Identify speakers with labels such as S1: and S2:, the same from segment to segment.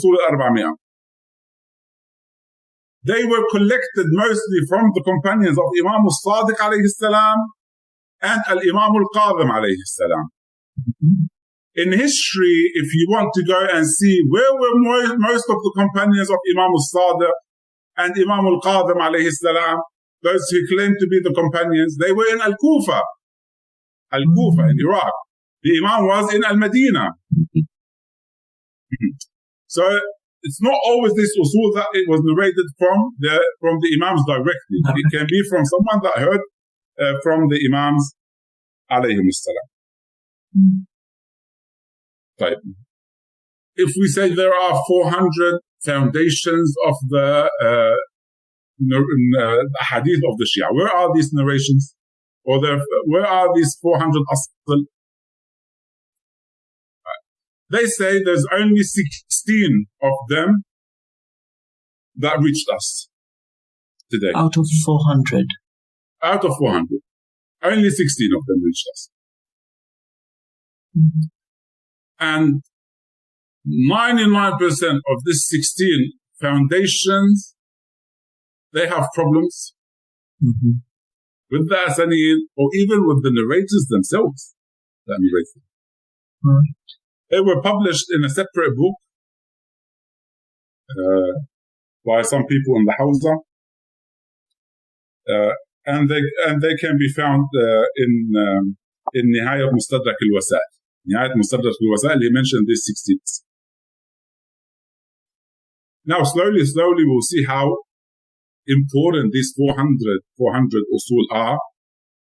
S1: Usul al-400. They were collected mostly from the companions of Imam al-Sadiq alayhi salam and al-Imam al-Qadhim alayhi salam. In history, if you want to go and see where were most of the companions of Imam al-Sadiq and Imam al-Qadhim alayhi salam, those who claim to be the companions, they were in Al-Kufa. Al-Kufa in Iraq. The Imam was in Al-Madinah. So it's not always this usul that it was narrated from the Imams directly. It can be from someone that heard from the Imams alayhim salam. Right. If we say there are 400 foundations of the hadith of the Shia, where are these narrations? Or where are these 400 asl? They say there's only 16 of them that reached us today.
S2: Out of 400?
S1: Out of 400. Only 16 of them reached us. And 99% of these 16 foundations, they have problems with the Asanid or even with the narrators themselves that narrate them.
S2: Right.
S1: They were published in a separate book by some people in the Hawza, and they can be found in Nihayat Mustadrak al-Wasail. Nihayat Mustadrak al-Wasail, he mentioned these 16. Now, slowly, we'll see how important these 400 usul are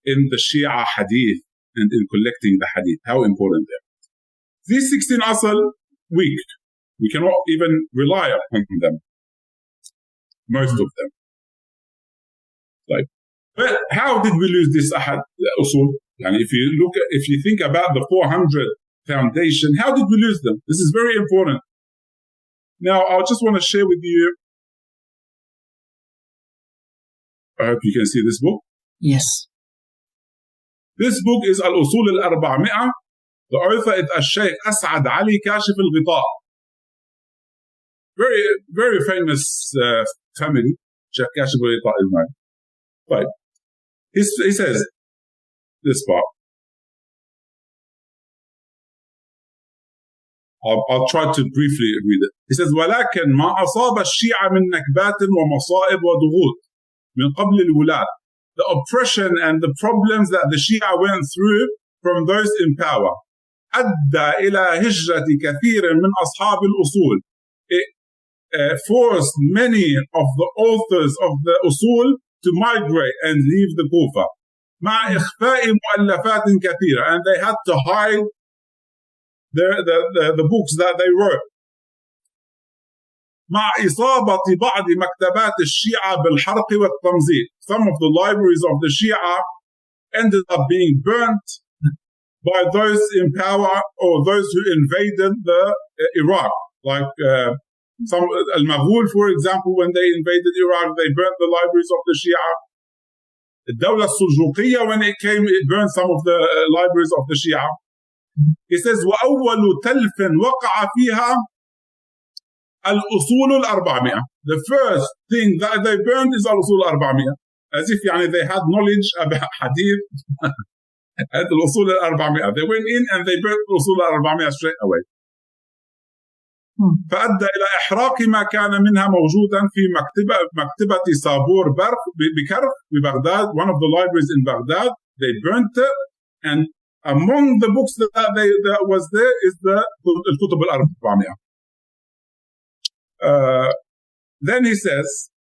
S1: in the Shia hadith and in collecting the hadith. How important they are. These 16 asal, weak. We cannot even rely upon them. Most of them. Like, but how did we lose this usul? And if you think about the 400 foundation, how did we lose them? This is very important. Now, I just want to share with you. I hope you can see this book.
S2: Yes.
S1: This book is Al-Usul al-400. The author is Sheikh As'ad Ali Kashif al-Ghita. Very, very famous family. Sheikh Kashif al-Ghita is mine. Right. He says this part. I'll try to briefly read it. He says, ولكن ما أصاب الشيعة من نكبات ومصائب وضغوط من قبل الولاة. The oppression and the problems that the Shia went through from those in power. أدى إلى هجرة كثير من أصحاب الأصول. It forced many of the authors of the Usul to migrate and leave the Kufa. مع إخفاء مؤلفات كثيرة. And they had to hide the books that they wrote. مع إصابة بعض مكتبات الشيعة بالحرق والتمزيق. Some of the libraries of the Shia ended up being burnt by those in power or those who invaded Iraq. Like some Al-Maghul, for example, when they invaded Iraq, they burnt the libraries of the Shia. الدولة السلجوقية, when it came, it burned some of the libraries of the Shia. He says, وأول تلف وقع فيها الأصول ال400. The first thing that they burned is الأصول ال400. As if they had knowledge about Hadith and الأصول ال400. They went in and they burnt الأصول ال400 straight away. فأدى إلى إحراق ما كان منها موجودا في مكتبة صابور بكرخ ببغداد. One of the libraries in Baghdad, they burnt it, and among the books that was there is the الكتب ال400. Then he says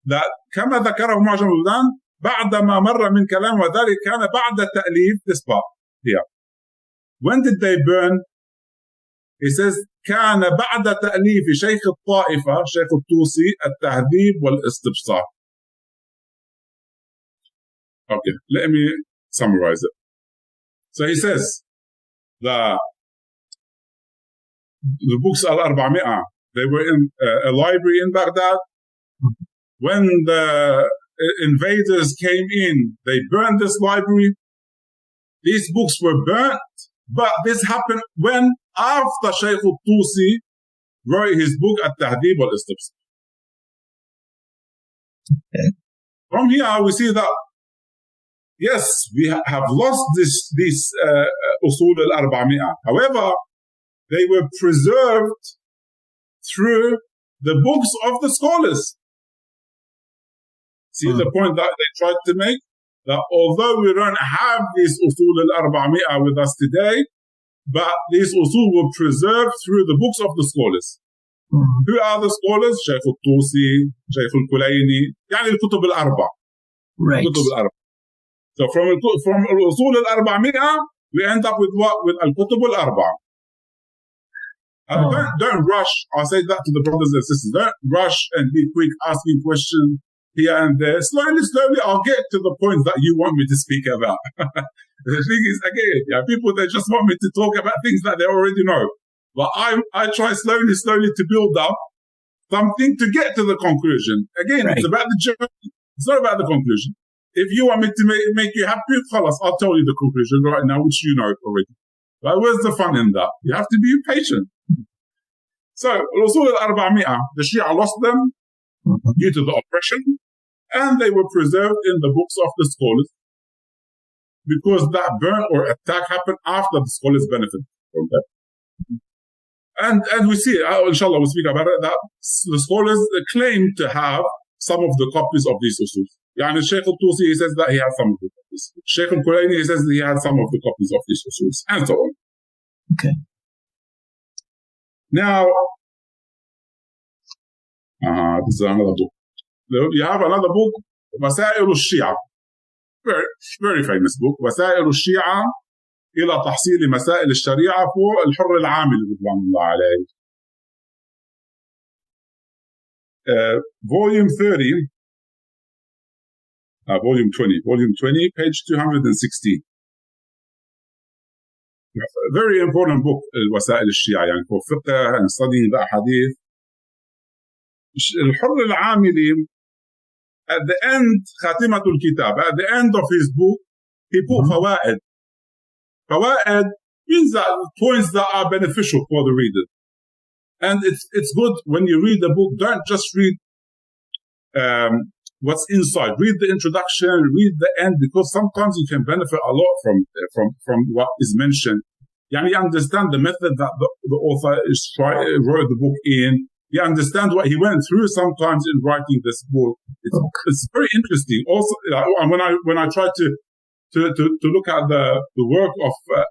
S1: that كما ذكره معجم البلدان بعد ما مر من كلام وذلك كان بعد تأليف this part here. When did they burn? He says كان بعد تأليف شيخ الطائفة شيخ الطوسي التهذيب والاستبصار. Okay, let me summarize it. So he says the books al-400, they were in a library in Baghdad. When the invaders came in, they burned this library. These books were burnt But this happened when? After Shaykh al-Tusi wrote his book At-Tahdhib wal-Istibsar.
S2: Okay.
S1: From here we see that yes, we have lost these Usul al-Arba'mi'ah. However, they were preserved through the books of the scholars. See the point that they tried to make? That although we don't have these Usul al-Arba'mi'ah with us today, but these Usul were preserved through the books of the scholars. Who are the scholars? Shaykh al-Tusi, Shaykh al-Kulayni, يعني الكتب الأربع.
S2: Right.
S1: الكتب الأربع. So from Usul al-Arba'mi'ah, we end up with what? With al-Kutub al-Arba'. Don't rush. I'll say that to the brothers and sisters. Don't rush and be quick asking questions here and there. Slowly, I'll get to the points that you want me to speak about. The thing is, again, people, they just want me to talk about things that they already know. But I try slowly to build up something to get to the conclusion. Again, It's about the journey. It's not about the conclusion. If you want me to make you happy, I'll tell you the conclusion right now, which you know already. But where's the fun in that? You have to be patient. So, Usul al-Arba'mi'ah, the Shia lost them due to the oppression, and they were preserved in the books of the scholars because that burn or attack happened after the scholars benefited from that. And we see, inshallah, we'll speak about it, that the scholars claim to have some of the copies of these usul. Yani Shaykh al-Tusi, he says that he has some of the copies. Shaykh al-Kulayni, he says that he has some of the copies of these usul, and so on.
S2: Okay.
S1: Now, this is another book. You have another book, مسائل الشيعة. Very, very famous book. مسائل الشيعة إلى تحصيل مسائل الشريعة for الحر العامل رضوان الله عليه. Volume 30, volume 20, page 216. A very important book, وسائل الشيعة, يعني for fiqh and studying the hadith. الحر العاملي, at the end, خاتمة الكتاب, at the end of his book, he put فوائد. فوائد means that points that are beneficial for the reader. And it's good when you read the book, don't just read what's inside. Read the introduction, read the end, because sometimes you can benefit a lot from what is mentioned. Yani you understand the method that the author wrote the book in. You understand what he went through sometimes in writing this book. It's very interesting. Also, when I try to look at the work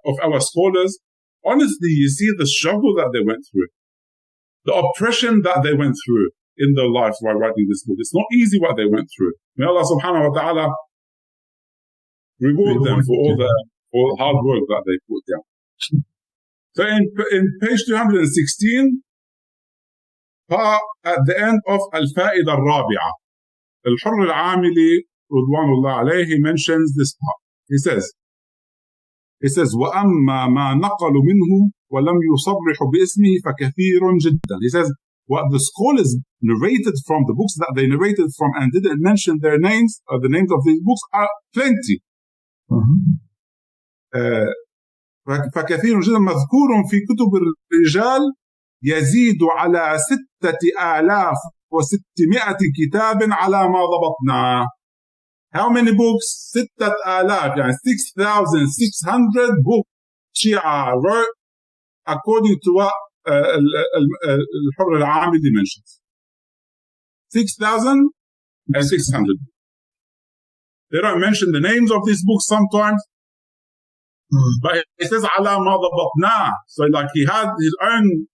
S1: of our scholars, honestly, you see the struggle that they went through, the oppression that they went through in their lives while writing this book. It's not easy what they went through. May Allah subhanahu wa ta'ala reward them for all the hard work that they put down. So in page 216, at the end of Al-Fa'ida Al-Rabi'a, Al-Hurr Al-Amili Ridwanullah alayhi, he mentions this part. He says, وَأَمَّا مَا نَقَلُ مِنْهُ وَلَمْ يُصَرِّحُ بِاسْمِهِ فَكَثِيرٌ جِدًّا. He says, what the scholars narrated from the books that they narrated from and didn't mention their names, or the names of these books, are plenty. فكثير جدا مذكور في كتب الرجال يزيد على 6,600 كتاب على ما ضبطنا. How many books? 6,000, يعني 6,600 books Shia wrote according to what الحر العاملي mentions. 6,600. They don't mention the names of these books sometimes. But it says على ما ضبطنا. So like he had his own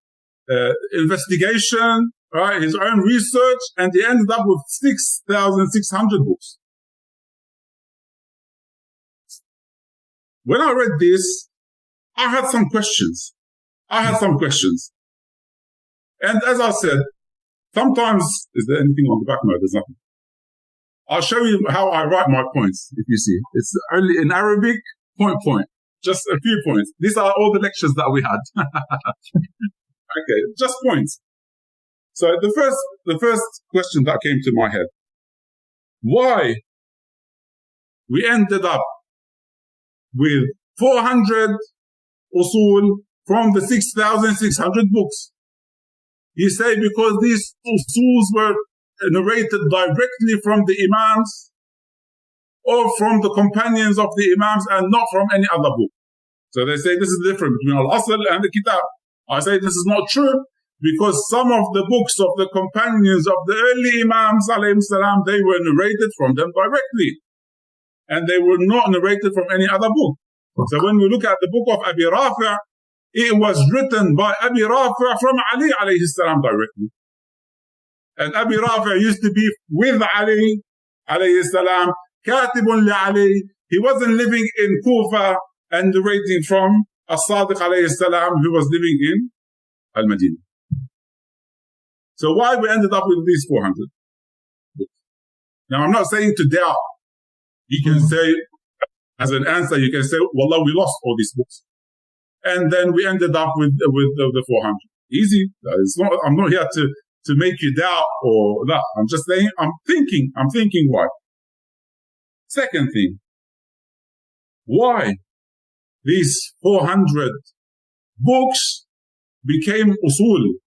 S1: investigation, right? His own research, and he ended up with 6,600 books. When I read this, I had some questions. And as I said, sometimes, is there anything on the back? No, there's nothing. I'll show you how I write my points, if you see. It's only in Arabic, point. Just a few points. These are all the lectures that we had. Okay, just points. So the first question that came to my head, why we ended up with 400 usul from the 6,600 books? You say because these usuls were narrated directly from the imams or from the companions of the imams and not from any other book. So they say this is different between al-asl and the kitab. I say this is not true, because some of the books of the companions of the early imams alayhim salam, they were narrated from them directly, and they were not narrated from any other book. So when we look at the book of Abi Rafi', it was written by Abi Rafi' from Ali alayhi salam directly. And Abi Rafi' used to be with Ali alayhi salam, katibun li Ali. He wasn't living in Kufa and narrating from As-Sadiq alayhi salam, who was living in Al-Madinah. So why we ended up with these 400 books? Now I'm not saying to doubt. You can say, as an answer, you can say, wallah, we lost all these books. And then we ended up with the 400. Easy. I'm not here to make you doubt or that. I'm just saying, I'm thinking why. Second thing, why these 400 books became usul?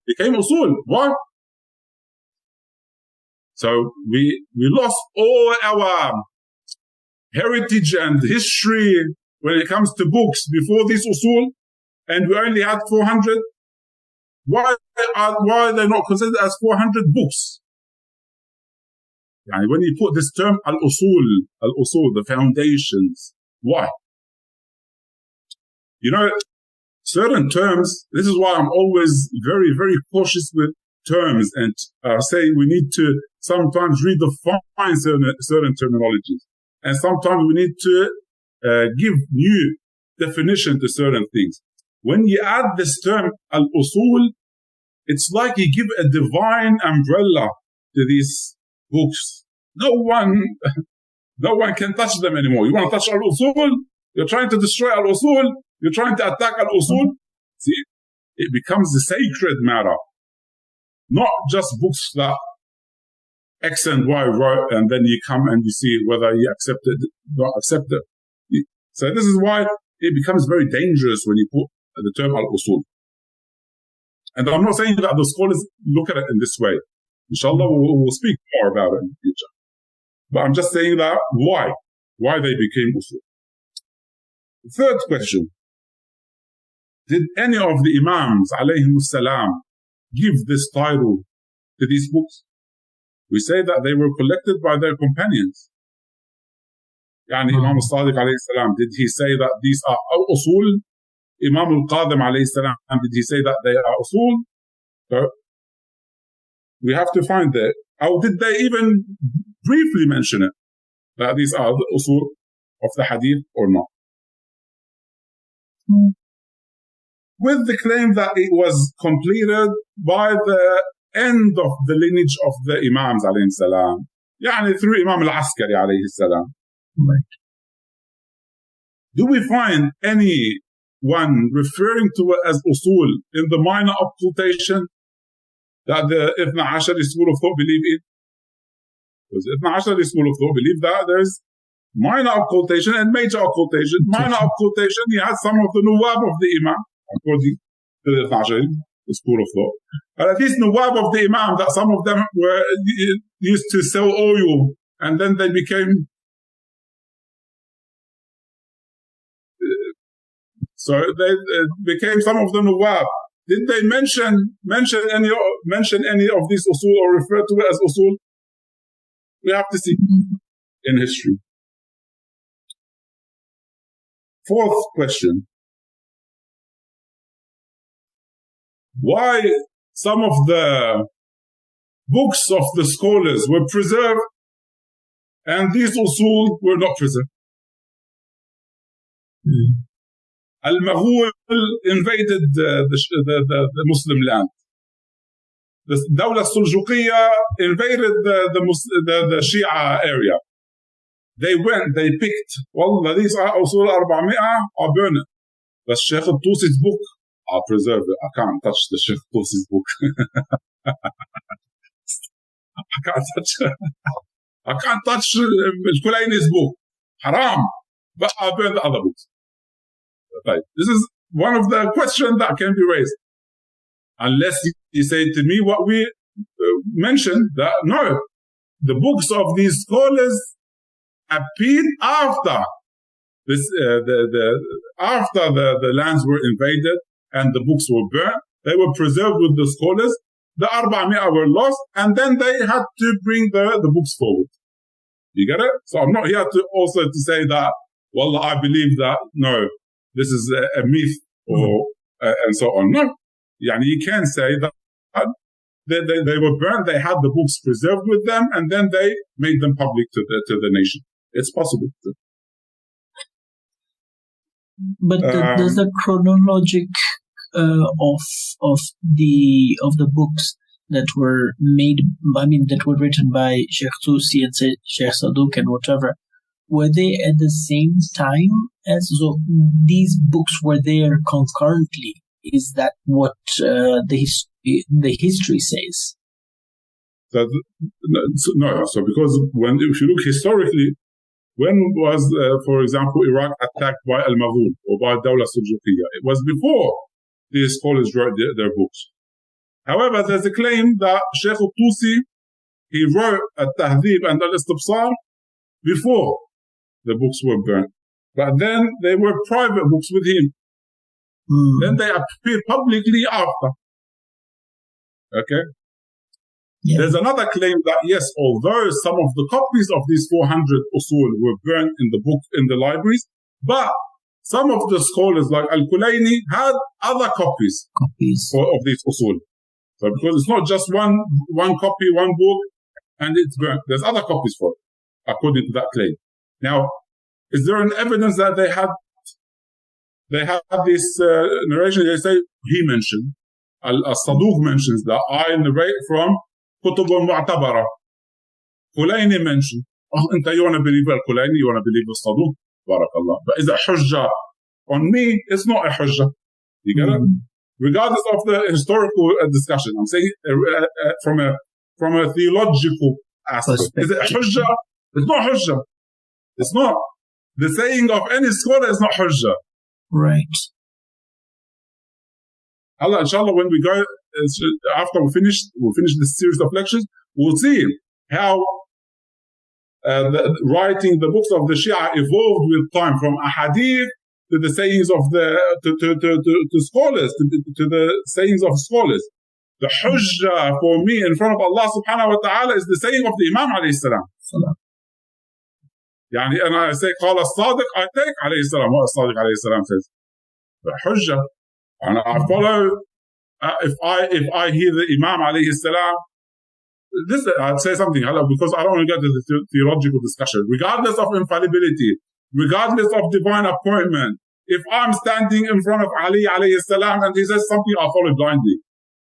S1: Became usul. Why? So we lost all our heritage and history when it comes to books before this usul, and we only had 400. Why are they not considered as 400 books? When you put this term al-usul, the foundations, why? Certain terms, this is why I'm always very, very cautious with terms, and say we need to sometimes redefine certain terminologies, and sometimes we need to give new definition to certain things. When you add this term al-usul, it's like you give a divine umbrella to these books. No one can touch them anymore. You want to touch al-usul? You're trying to destroy al-usul? You're trying to attack al-usul? See, it becomes a sacred matter. Not just books that X and Y wrote, and then you come and you see whether you accept it or not accept it. So this is why it becomes very dangerous when you put the term al-usul. And I'm not saying that the scholars look at it in this way. Inshallah, we'll speak more about it in the future. But I'm just saying that why they became usul. Third question. Did any of the imams, alayhim salam, give this title to these books? We say that they were collected by their companions. Imam al-Sadiq alayhi salam, did he say that these are usul? Imam al-Qadim alayhi salam, did he say that they are usul? So we have to find that. Or did they even briefly mention it, that these are the usul of the hadith or not? With the claim that it was completed by the end of the lineage of the Imams alayhi salam, through Imam al-Askari alayhi salam.
S2: Right.
S1: Do we find anyone referring to it as usul in the minor occultation that the Ibn Ashari school of thought believe in? Because Ibn Ashari school of thought believe that there's minor occultation and major occultation. Minor occultation, he has some of the nuwab of the Imam, according to the Ibn Ashari school of thought. But at least nuwab of the Imam, that some of them were used to sell oil, and then they became... So they became some of the nuwab. Did they mention any of these usul or refer to it as usul? We have to see in history. Fourth question. Why some of the books of the scholars were preserved and these usul were not preserved? Al-Maghul invaded the Muslim land. The Dawla Suljuqiyya invaded the Shia area. They went, they picked, wallah, these are usul 400, are burn it. But Sheikh al-Tusi's book, I'll preserve it. I can't touch the Sheikh al-Tusi's book. I can't touch al-Kulayni's book. Haram. But I'll burn the other books. Right. This is one of the questions that can be raised. Unless you say to me what we mentioned, that no, the books of these scholars appeared after this, after the lands were invaded and the books were burnt. They were preserved with the scholars. The 400 were lost, and then they had to bring the books forward. You get it? So I'm not here to say that, well, I believe that, no, this is a myth or and so on. No. You can say that they were burnt, they had the books preserved with them, and then they made them public to the nation. It's possible.
S2: But does the chronologic of the books that were made, that were written by Sheikh Tusi and Sheikh Saduq and whatever, were they at the same time as these books were there concurrently? Is that what the history says?
S1: No. So because if you look historically, when was, for example, Iraq attacked by Al-Maghul or by Dawla Suljuqiyya? It was before these scholars wrote their books. However, there's a claim that Sheikh Tusi, he wrote Al-Tahdhib and Al-Istibsar before the books were burnt. But then they were private books with him. Then they appear publicly after. Okay? Yeah. There's another claim that yes, although some of the copies of these 400 usul were burnt in the book, in the libraries, but some of the scholars like Al-Kulayni had other copies. Of these usul. So because it's not just one copy, one book, and it's burnt. There's other copies for it, according to that claim. Now, is there an evidence that they had this narration? They say, he mentioned, Al-Saduq mentions that I narrate from Kutub al-Mu'tabara. Kulayni mentioned, you want to believe Al-Kulayni, you want to believe Al-Saduq, barakallah. But is it hujjah on me? It's not a hujjah. You get it? Regardless of the historical discussion, I'm saying from a theological aspect. Is it hujjah? It's not hujjah. It's not. The saying of any scholar is not hujjah.
S2: Right.
S1: Allah, inshallah, when we go, after we'll finish this series of lectures, we'll see how writing the books of the Shia evolved with time from ahadith to the sayings of to scholars, to the sayings of scholars. The hujjah for me in front of Allah subhanahu wa ta'ala is the saying of the Imam alayhi salam. And I say, قال الصادق, I take alayhi salam, what الصادق alayhi salam says. The hujjah. And I follow, if I hear the Imam alayhi salam, I'd say something, because I don't want to get to the theological discussion. Regardless of infallibility, regardless of divine appointment, if I'm standing in front of Ali alayhi salam and he says something, I'll follow blindly.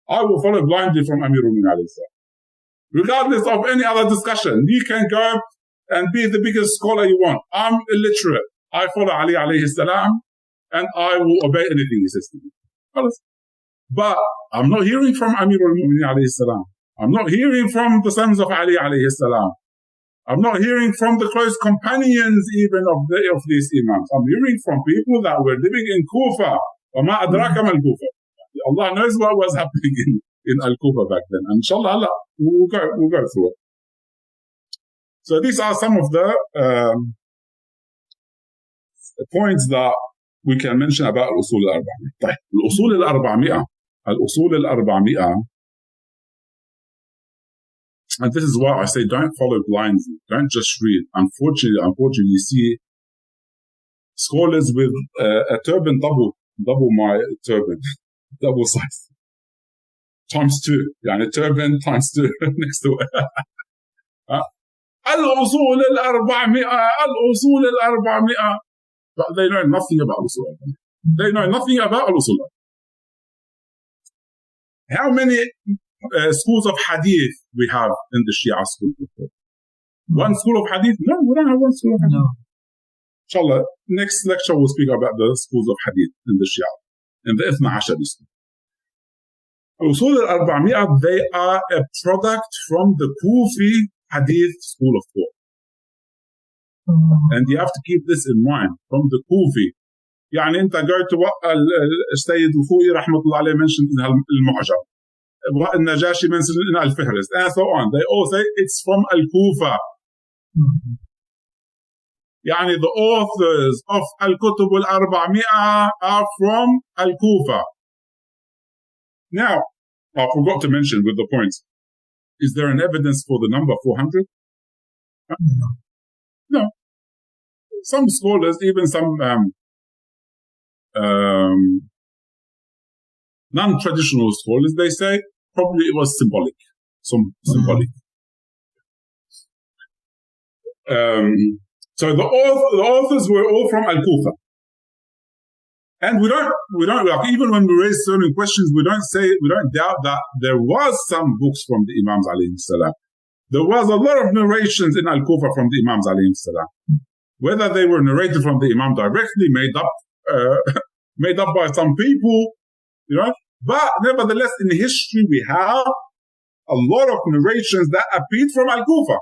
S1: I will follow blindly from Amirul Mu'minin alayhi salam. Regardless of any other discussion, you can go and be the biggest scholar you want. I'm illiterate. I follow Ali alayhi salam and I will obey anything he says to me. But I'm not hearing from Amirul Mu'minin alayhi salam. I'm not hearing from the sons of Ali alayhi salam. I'm not hearing from the close companions even of these imams. I'm hearing from people that were living in Kufa. وَمَا أَدْرَاكَ مَا الْكُوفَةِ. Allah knows what was happening in Al-Kufa back then. And inshallah, Allah, we'll go through it. So these are some of the points that we can mention about Usul al-400. Usul al-400, and this is why I say don't follow blindly. Don't just read. Unfortunately, you see scholars with a turban double my turban, double size, times 2. A turban times 2 next to it. Al-Usul al-400, Al-Usul al-400. But they know nothing about Usul. They know nothing about Al-Usul. How many schools of Hadith we have in the Shia school? One school of Hadith? No, we don't have one school of Hadith. No. Inshallah, next lecture we'll speak about the schools of Hadith in the Shia, in the Ithna Ashari school. Usul al-400, they are a product from the Kufi Hadith school of thought. And you have to keep this in mind, from the Kufi يعني أنت قلت السيد الخوئي رحمة الله عليه mentioned إنها المعجم, النجاشي mentioned إنها الفهرست, and so on. They all say it's from Al-Kufa. يعني the authors of Al-Kutub al-400 are from Al-Kufa. Now, I forgot to mention with the points. Is there an evidence for the number 400? No. Some scholars, even some non-traditional scholars, they say probably it was symbolic. Symbolic. So the authors were all from Al-Kufa. And we don't like, even when we raise certain questions, we don't doubt that there was some books from the Imams alayhi salam. There was a lot of narrations in Al-Kufa from the Imams alayhi salam. Whether they were narrated from the Imam directly, made up by some people, but nevertheless in history we have a lot of narrations that appeared from Al-Kufa.